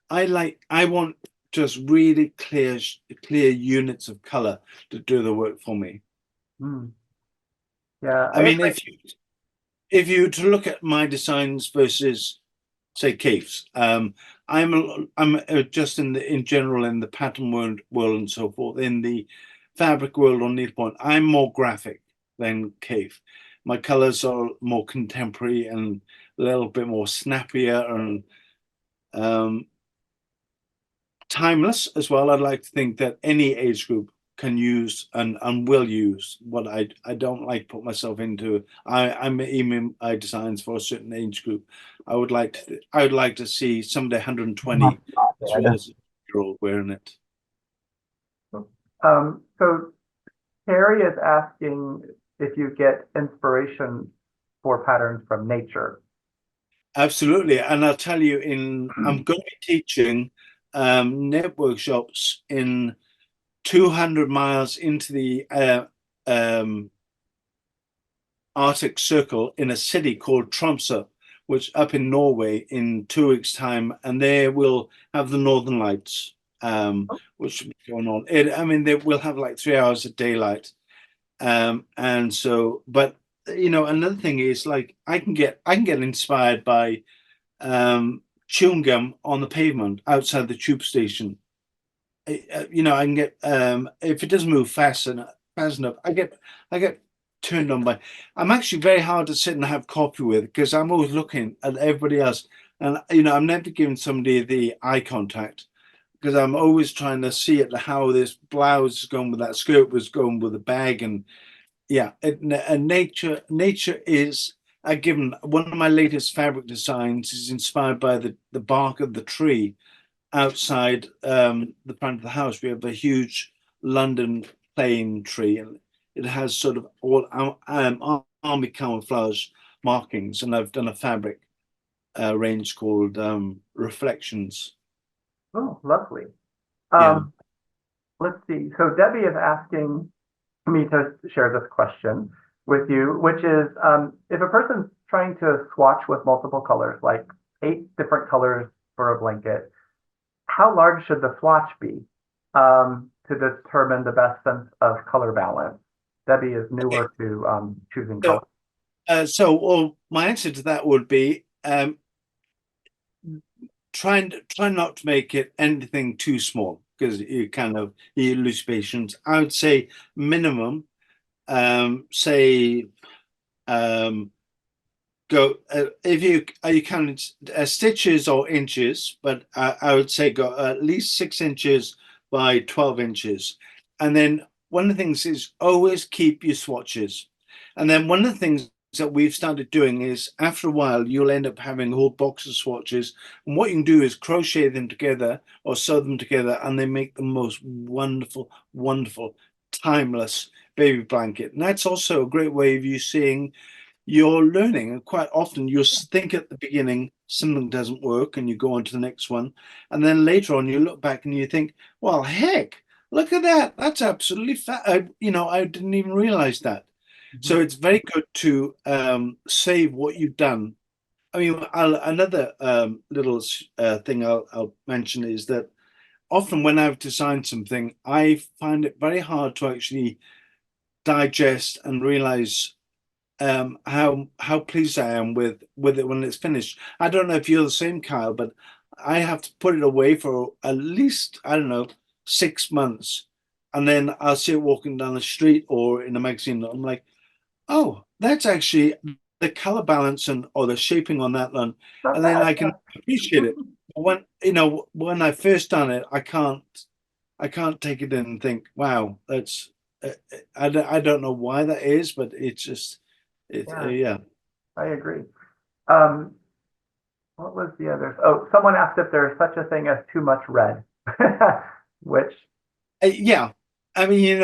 I want just really clear units of color to do the work for me. Yeah, I mean, if you to look at my designs versus say Keith's, I'm just in general in the pattern world and so forth, in the fabric world on needlepoint, I'm more graphic than Keith. My colors are more contemporary and a little bit more snappier and timeless as well. I'd like to think that any age group can use and will use what I don't like put myself into. I'm aiming my designs for a certain age group. I would like to see somebody 120 as well as a year old wearing it. So Terry is asking if you get inspiration for patterns from nature. Absolutely, and I'll tell you, I'm going to be teaching knit workshops in 200 miles into the Arctic Circle in a city called Tromsø, which up in Norway in 2 weeks' time, and there we'll have the Northern Lights, which will be going on. I mean, they will have like 3 hours of daylight, and so. But you know, another thing is like I can get inspired by chewing gum on the pavement outside the tube station. You know, I can get if it doesn't move fast enough, I get turned on by. I'm actually very hard to sit and have coffee with because I'm always looking at everybody else, and you know, I'm never giving somebody the eye contact because I'm always trying to see it how this blouse is going with that skirt was going with the bag, and yeah, and nature is a given. One of my latest fabric designs is inspired by the bark of the tree outside the front of the house. We have a huge London plane tree, and it has sort of all army camouflage markings. And I've done a fabric range called Reflections. Oh, lovely. Yeah. Let's see. So Debbie is asking me to share this question with you, which is if a person's trying to swatch with multiple colors, like 8 different colors for a blanket, how large should the swatch be to determine the best sense of color balance? Debbie is newer to choosing color. So, well, my answer to that would be try not to make it anything too small because you lose patience. I would say minimum, say go if you count stitches or inches, but I would say go at least 6 inches by 12 inches. And then one of the things is always keep your swatches. And then one of the things that we've started doing is after a while you'll end up having a whole box of swatches, and what you can do is crochet them together or sew them together, and they make the most wonderful timeless baby blanket. And that's also a great way of you seeing you're learning. And quite often you'll think at the beginning something doesn't work and you go on to the next one, and then later on you look back and you think, well, heck, look at that, that's absolutely I didn't even realize that. So it's very good to save what you've done. I mean, another little thing I'll mention is that often when I've designed something, I find it very hard to actually digest and realize how pleased I am with it when it's finished. I don't know if you're the same, Kyle, but I have to put it away for at least, I don't know, 6 months, and then I'll see it walking down the street or in a magazine. I'm like, oh, that's actually the color balance and or the shaping on that one, Not and then bad, I can appreciate it. When when I first done it, I can't take it in and think, wow, that's I don't know why that is, but it's just yeah, yeah. I agree. Um, what was the other? Oh, someone asked if there's such a thing as too much red, which, Yeah, I mean,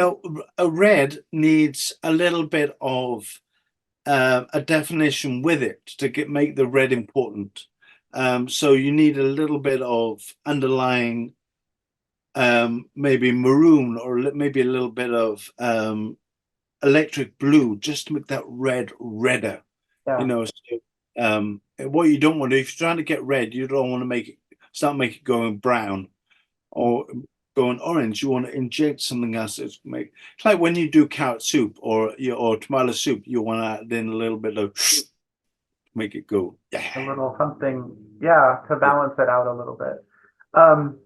a red needs a little bit of a definition with it to make the red important. So you need a little bit of underlying, maybe maroon or maybe a little bit of electric blue just to make that red redder. yeah, So, what you don't want to, if you're trying to get red, you don't want to make it going brown or going orange. You want to inject something else that's make. It's like when you do carrot soup or tomato soup, you want to add in a little bit of make it go. a Yeah. little something, yeah, to balance it out a little bit. Um,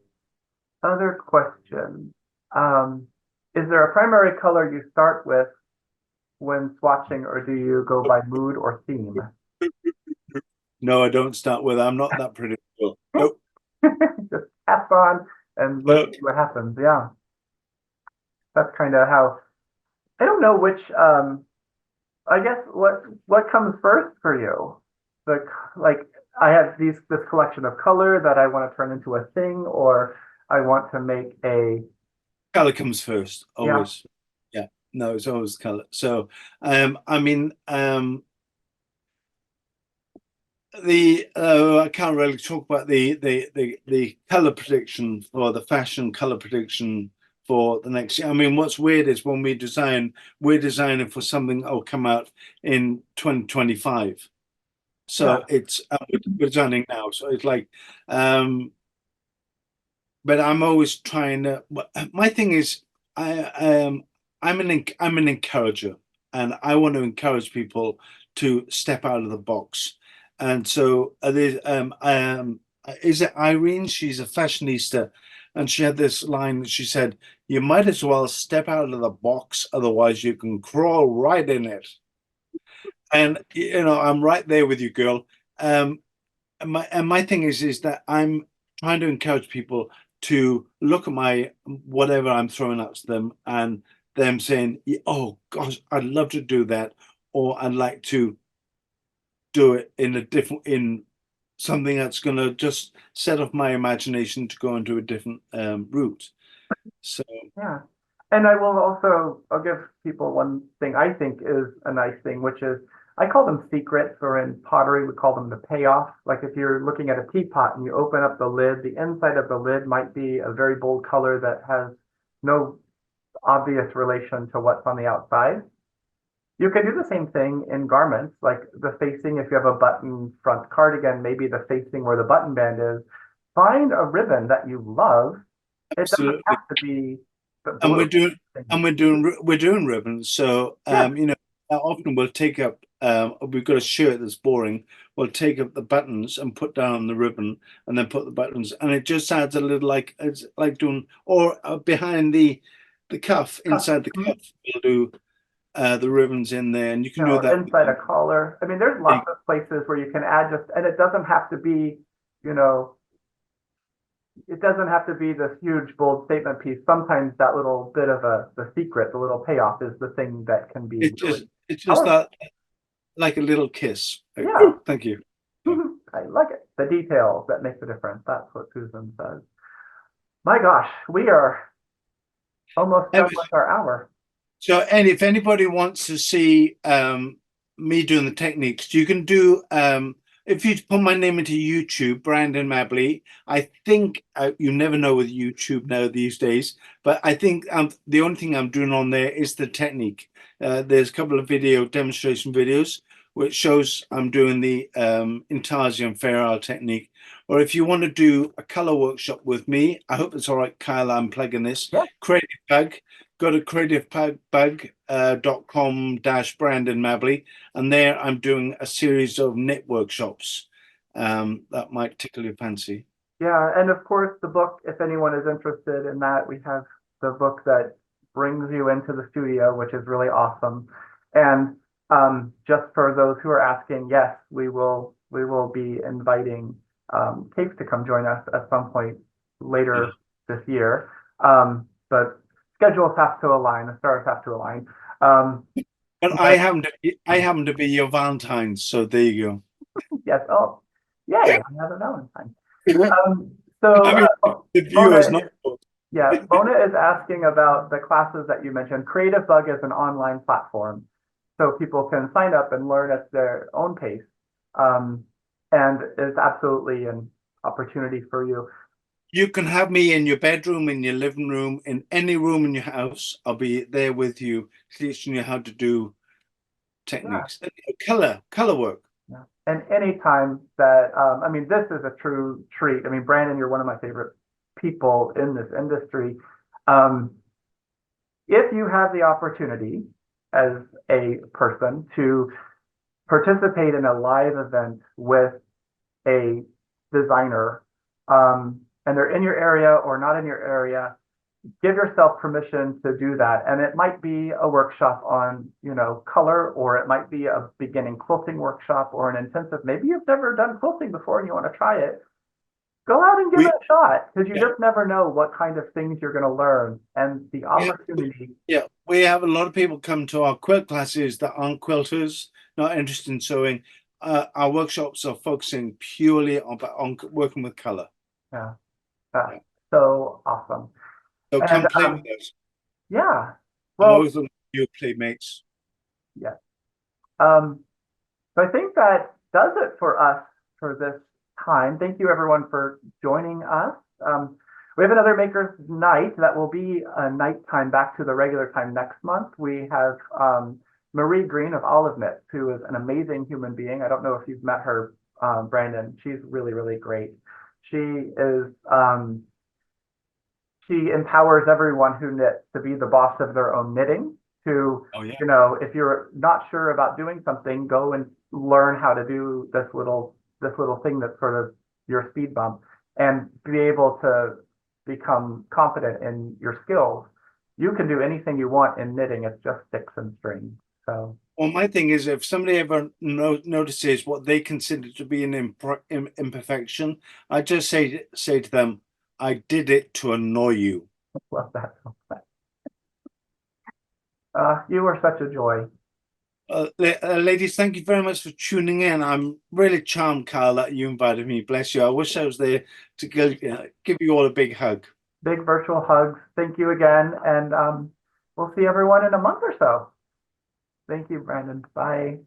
Other question. Um, is there a primary color you start with when swatching, or do you go by mood or theme? No, I don't start with. I'm not that predictable. Nope. Just pass on and let's Nope. see what happens. Yeah, that's kind of how. I don't know which. I guess what comes first for you? The like I have this collection of color that I want to turn into a thing, or I want to make a Color comes first, yeah always. Yeah. No, it's always color. So, I mean, I can't really talk about the color prediction for the fashion color prediction for the next year. I mean, what's weird is when we're designing for something that will come out in 2025. yeah So it's we're designing now. So it's like, but I'm always trying to. My thing is, I'm an encourager, and I want to encourage people to step out of the box. And so is it Irene? She's a fashionista, and she had this line that she said, "You might as well step out of the box, otherwise you can crawl right in it." And I'm right there with you, girl. And my thing is that I'm trying to encourage people to look at my whatever I'm throwing out to them and them saying, "Oh gosh, I'd love to do that," or "I'd like to do it in something that's going to just set off my imagination to go into a different route." So yeah. And I will also I'll give people one thing I think is a nice thing, which is I call them secrets, or in pottery we call them the payoff. Like if you're looking at a teapot and you open up the lid, the inside of the lid might be a very bold color that has no obvious relation to what's on the outside. You can do the same thing in garments, like the facing, if you have a button front cardigan, maybe the facing where the button band is. Find a ribbon that you love. It doesn't absolutely. have to be the and we're blue. doing we're doing ribbons. So Yeah, often we'll take up we've got a shirt that's boring. We'll take up the buttons and put down the ribbon, and then put the buttons, and it just adds a little, like it's like doing, or behind the cuff, inside the cuff, we'll do the ribbons in there, and you can do that inside a collar. I mean, there's lots of places where you can add just, and it doesn't have to be, you know, it doesn't have to be this huge bold statement piece. Sometimes that little bit of the secret, the little payoff, is the thing that can be it's just that, like a little kiss. Like, yeah. Thank you. I like it. The details that make the difference. That's what Susan says. My gosh, we are almost done with our hour. So, and if anybody wants to see me doing the techniques, you can do, if you put my name into YouTube, Brandon Mably. I think you never know with YouTube now these days, but I think the only thing I'm doing on there is the technique. There's a couple of demonstration videos which shows I'm doing the Intarsia and Ferrari technique. Or if you want to do a color workshop with me, I hope it's all right, Kyle, I'm plugging this. Yeah. Creative Bug. Go to creativebug.com/Brandon Mably, and there I'm doing a series of knit workshops that might tickle your fancy. Yeah, and of course the book, if anyone is interested in that, we have the book that brings you into the studio, which is really awesome. And just for those who are asking, yes, we will be inviting Kaffe to come join us at some point later this year. But schedules have to align, the stars have to align. But I happen to be your Valentine, so there you go. Yes. Oh, yay! Another Valentine. I mean, the viewers, not. Yeah, Mona is asking about the classes that you mentioned. Creative Bug is an online platform, so people can sign up and learn at their own pace, and it's absolutely an opportunity for you. You can have me in your bedroom, in your living room, in any room in your house. I'll be there with you, teaching you how to do techniques, color work. Yeah. And anytime that, I mean, this is a true treat. I mean, Brandon, you're one of my favorite people in this industry. If you have the opportunity as a person to participate in a live event with a designer, and they're in your area or not in your area, give yourself permission to do that. And it might be a workshop on, you know, color, or it might be a beginning quilting workshop or an intensive. Maybe you've never done quilting before and you want to try it. Go out and give it a shot, because you just never know what kind of things you're going to learn, and the opportunity. Yeah, we have a lot of people come to our quilt classes that aren't quilters, not interested in sewing. Our workshops are focusing purely on working with color. Yeah. So awesome. So come play with us. Yeah. Well, I'm always looking for new playmates. Yeah. So I think that does it for us for this time. Thank you everyone for joining us. We have another Makers Nite that will be a nighttime back to the regular time next month. We have Marie Green of Olive Knits, who is an amazing human being. I don't know if you've met her, Brandon. She's really, really great. She is she empowers everyone who knits to be the boss of their own knitting. You know, if you're not sure about doing something, go and learn how to do this little thing that's sort of your speed bump, and be able to become confident in your skills. You can do anything you want in knitting. It's just sticks and strings. So, well, my thing is, if somebody ever notices what they consider to be an imperfection, I just say to them, I did it to annoy you. Love that so much. You are such a joy. Ladies, thank you very much for tuning in. I'm really charmed, Kyle, that you invited me. Bless you. I wish I was there to give you all a big hug. Big virtual hugs. Thank you again. And we'll see everyone in a month or so. Thank you, Brandon. Bye.